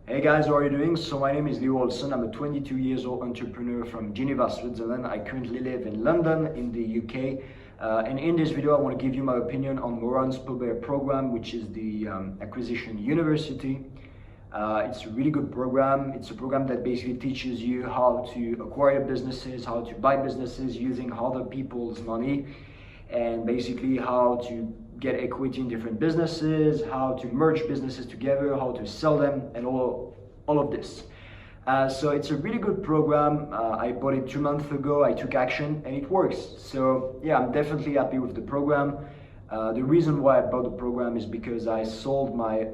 Hey guys, how are you doing? So my name is Olsen. I'm a 22 years old entrepreneur from Geneva, Switzerland. I currently live in London in the UK. And in this video, I want to give you my opinion on Moran's Pober program, which is the Acquisition University. It's a really good program. It's a program that basically teaches you how to acquire businesses, how to buy businesses using other people's money, and basically how to get equity in different businesses, how to merge businesses together, how to sell them, and all of this. So it's a really good program. I bought it 2 months ago. I took action and it works. So yeah, I'm definitely happy with the program. The reason why I bought the program is because I sold my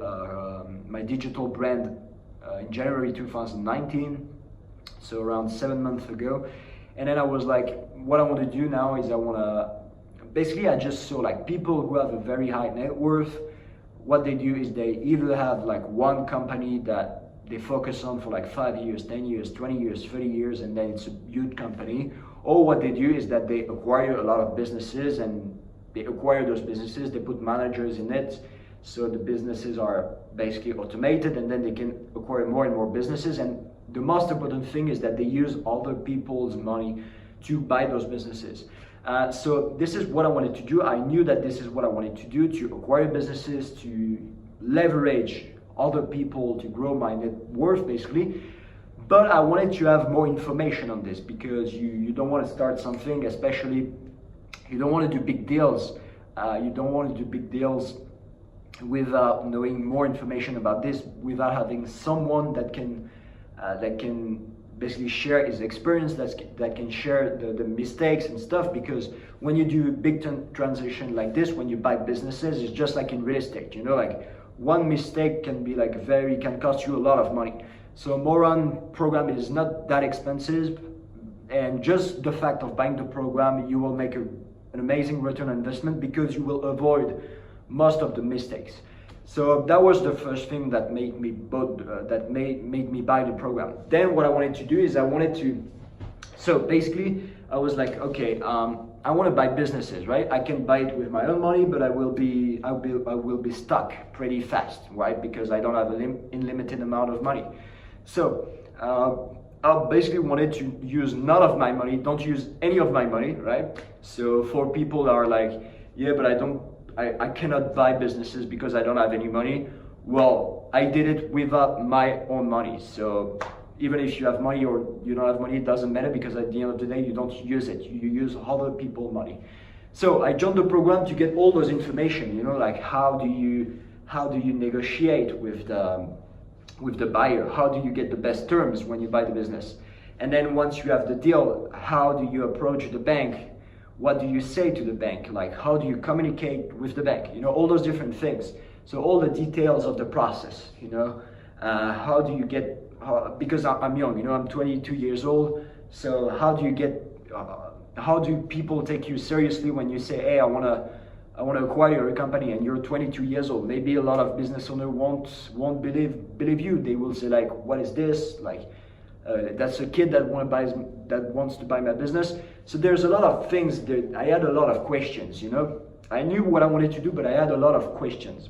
my digital brand in January 2019, so around 7 months ago. And then I was like, what I want to do now is I just saw like people who have a very high net worth. What they do is they either have like one company that they focus on for like 5 years, 10 years, 20 years, 30 years, and then it's a huge company. Or what they do is that they acquire a lot of businesses, and they acquire those businesses, they put managers in it, so the businesses are basically automated, and then they can acquire more and more businesses. And the most important thing is that they use other people's money to buy those businesses. So this is what I wanted to do. I knew that this is what I wanted to do, to acquire businesses, to leverage other people, to grow my net worth basically. But I wanted to have more information on this, because you don't want to start something, especially you don't want to do big deals. You don't want to do big deals without knowing more information about this, without having someone that can basically share his experience, that can share the mistakes and stuff. Because when you do a big transition like this, when you buy businesses, it's just like in real estate, you know, like one mistake can be like can cost you a lot of money. So Moran program is not that expensive, and just the fact of buying the program, you will make an amazing return on investment, because you will avoid most of the mistakes. So that was the first thing that made me buy the program. Then what I wanted to do is so basically I was like, okay, I want to buy businesses, right? I can buy it with my own money, but I will be stuck pretty fast, right? Because I don't have an unlimited amount of money. So I basically wanted to use none of my money, don't use any of my money, right? So for people that are like, yeah, but I cannot buy businesses because I don't have any money. Well, I did it without my own money. So even if you have money or you don't have money, it doesn't matter, because at the end of the day, you don't use it. You use other people's money. So I joined the program to get all those information, you know, like how do you negotiate with the buyer? How do you get the best terms when you buy the business? And then once you have the deal, how do you approach the bank? What do you say to the bank? Like, how do you communicate with the bank? You know, all those different things. So all the details of the process, you know, how do you get, because I'm young, you know, I'm 22 years old. So how do people take you seriously when you say, hey, I want to acquire a company, and you're 22 years old? Maybe a lot of business owners won't believe you. They will say like, what is this? Like, that's a kid that wants to buy my business. So there's a lot of things that I had a lot of questions, you know. I knew what I wanted to do, but I had a lot of questions.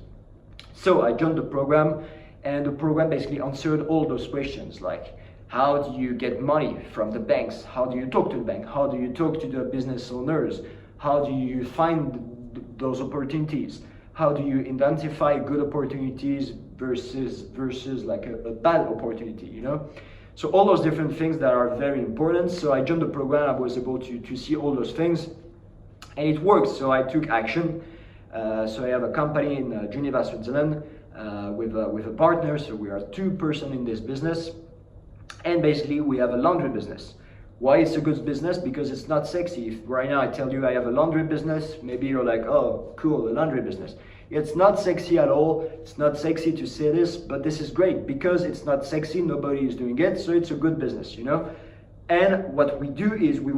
So I joined the program, and the program basically answered all those questions, like how do you get money from the banks? How do you talk to the bank? How do you talk to the business owners? How do you find those opportunities? How do you identify good opportunities versus like a bad opportunity, you know? So all those different things that are very important. So I joined the program, I was able to see all those things, and it works. So I took action. So I have a company in Geneva, Switzerland, with a partner. So we are 2 persons in this business, and basically we have a laundry business. Why it's a good business? Because it's not sexy. If right now I tell you I have a laundry business, maybe you're like, oh, cool, a laundry business. It's not sexy at all. It's not sexy to say this, but this is great because it's not sexy. Nobody is doing it, so it's a good business, you know. And what we do is we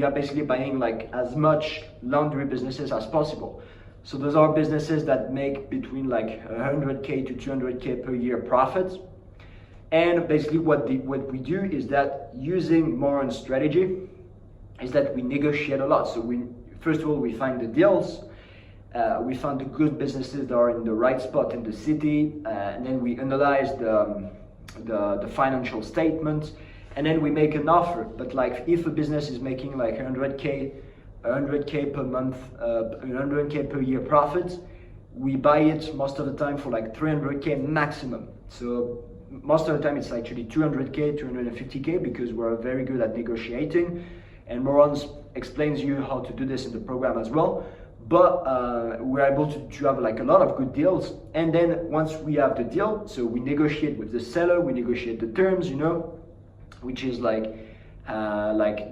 are basically buying like as much laundry businesses as possible. So those are businesses that make between like 100K to 200K per year profits. And basically what we do is that, using Moran strategy, is that we negotiate a lot. So first of all, we find the deals, We found the good businesses that are in the right spot in the city, and then we analyze the financial statements, and then we make an offer. But like if a business is making like 100k per month, 100k per year profit, we buy it most of the time for like 300k maximum. So most of the time it's actually 200k, 250k, because we're very good at negotiating, and Moran explains you how to do this in the program as well. But we're able to have like a lot of good deals, and then once we have the deal, so we negotiate with the seller, we negotiate the terms, you know, which is like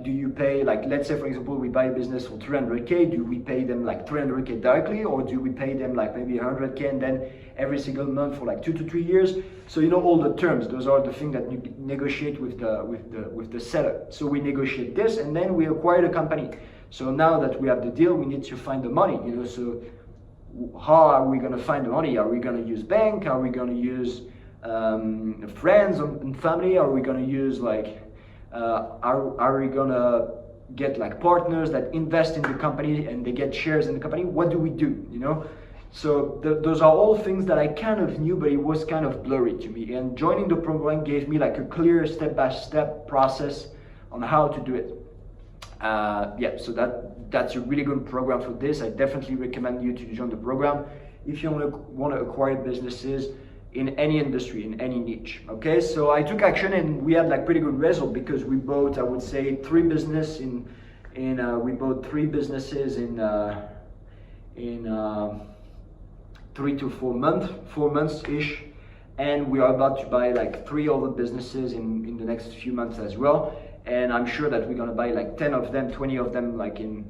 do you pay, like let's say for example we buy a business for 300k, do we pay them like 300k directly, or do we pay them like maybe 100k and then every single month for like 2 to 3 years? So you know all the terms, those are the things that you negotiate with the seller. So we negotiate this, and then we acquire the company. So now that we have the deal, we need to find the money, you know. So how are we going to find the money? Are we going to use bank? Are we going to use friends and family? Are we going to use like are we going to get like partners that invest in the company and they get shares in the company? What do we do, you know? So those are all things that I kind of knew, but it was kind of blurry to me. And joining the program gave me like a clear step-by-step process on how to do it. Yeah, so that's a really good program for this. I definitely recommend you to join the program if you want to acquire businesses in any industry, in any niche. Okay, so I took action and we had like pretty good result, because we bought, I would say, three businesses in 3 to 4 months, 4 months ish, and we are about to buy like 3 other businesses in the next few months as well. And I'm sure that we're gonna buy like 10 of them, 20 of them, like in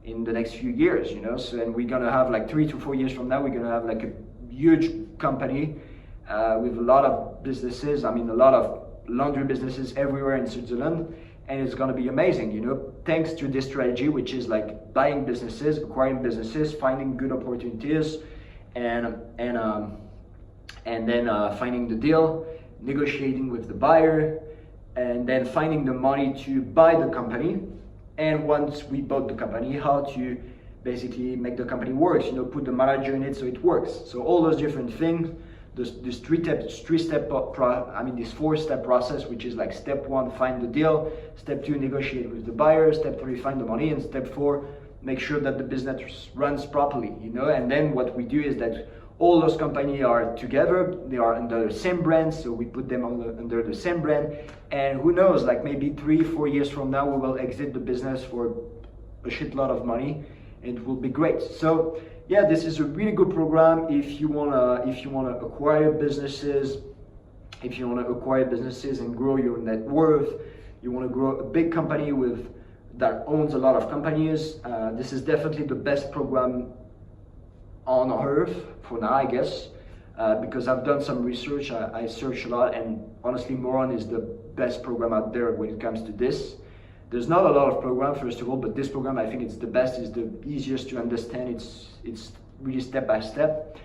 the next few years, you know. So, and we're gonna have like 3 to 4 years from now, we're gonna have like a huge company with a lot of businesses. I mean, a lot of laundry businesses everywhere in Switzerland, and it's gonna be amazing, you know, thanks to this strategy, which is like buying businesses, acquiring businesses, finding good opportunities, and then finding the deal, negotiating with the buyer, and then finding the money to buy the company. And once we bought the company, how to basically make the company work, you know, put the manager in it so it works. So all those different things, this 4-step process, which is like step 1, find the deal, step 2, negotiate with the buyer, step 3, find the money, and step 4, make sure that the business runs properly, you know. And then what we do is that all those companies are together, they are under the same brand, so we put them under the same brand, and who knows, like maybe 3-4 years from now we will exit the business for a shitload of money, and it will be great. So yeah, this is a really good program if you wanna acquire businesses, and grow your net worth. You want to grow a big company that owns a lot of companies. This is definitely the best program on earth for now, I guess, because I've done some research. I searched a lot, and honestly, Moran is the best program out there when it comes to this. There's not a lot of programs, first of all, but this program, I think it's the best, it's the easiest to understand. It's really step by step.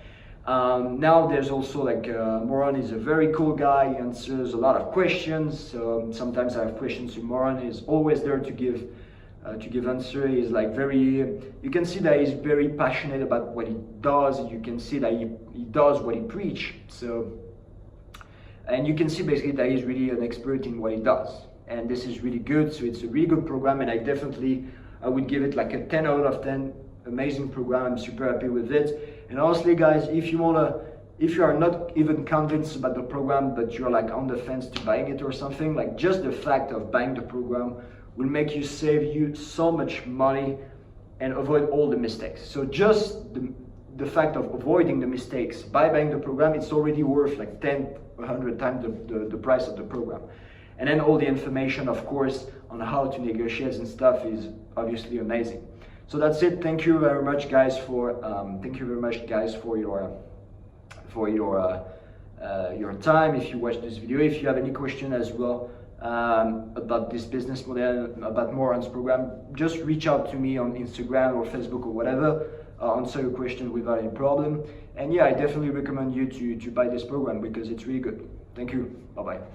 Now there's also like Moran is a very cool guy. He answers a lot of questions. So sometimes I have questions to Moran. He's always there to give answer. He's like you can see that he's very passionate about what he does. You can see that he does what he preach. So, and you can see basically that he's really an expert in what he does. And this is really good. So it's a really good program, and I would give it like a 10 out of 10. Amazing program. I'm super happy with it. And honestly, guys, if you are not even convinced about the program, but you're like on the fence to buying it or something, like just the fact of buying the program will make you save you so much money and avoid all the mistakes. So just the fact of avoiding the mistakes by buying the program, it's already worth like 10, 100 times the price of the program. And then all the information, of course, on how to negotiate and stuff is obviously amazing. So that's it. Thank you very much, guys, for your time. If you watched this video, if you have any question as well about this business model, about Moran's program, just reach out to me on Instagram or Facebook or whatever. I'll answer your question without any problem. And yeah, I definitely recommend you to buy this program because it's really good. Thank you. Bye bye.